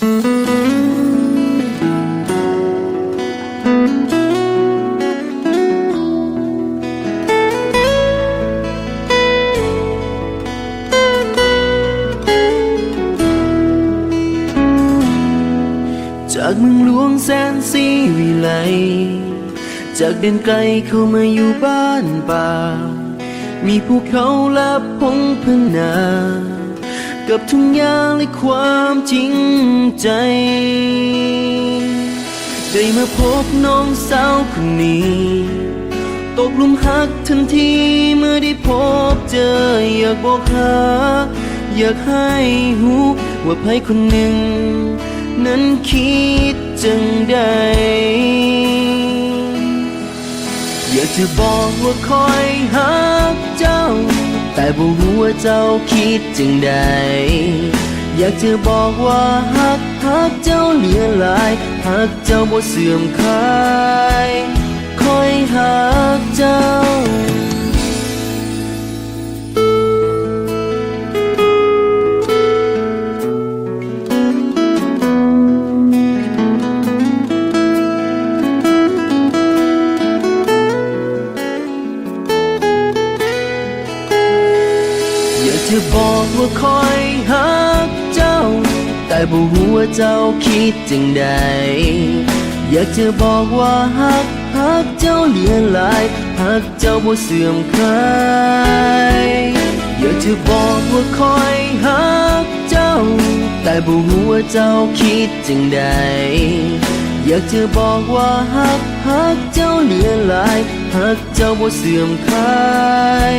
จากเมืองหลวงแสนสีวิไลจากเดินไกลเข้ามาอยู่บ้านป่ามีภูเขาและพงพนากับทุ่งหญ้าและความจริงใจได้มาพบน้องสาวคนนี้ตกหลุมรักทันทีเมื่อได้พบเจออยากบอกหาอยากให้หูว่าใครคนหนึ่งนั้นคิดจังใดอยากจะบอกว่าคอยหักเจ้าแต่บ่รู้ว่าเจ้าคิดจังใดอยากจะบอกว่าหักเจ้าเหลือหลายหักเจ้าบ่เสื่อมคลายคอยหักเจ้าจะบอกว่าคอยหักเจ้าแต่บ่รู้ว่าเจ้าคิดจังใดอยากจะบอกว่าหักเจ้าเหลือหลายหักเจ้าบ่เสื่อมคลายอยากจะบอกว่าคอยหักเจ้าแต่บ่รู้ว่าเจ้าคิดจังใดอยากจะบอกว่าหักเจ้าเหลือหลายหักเจ้าบ่เสื่อมคลาย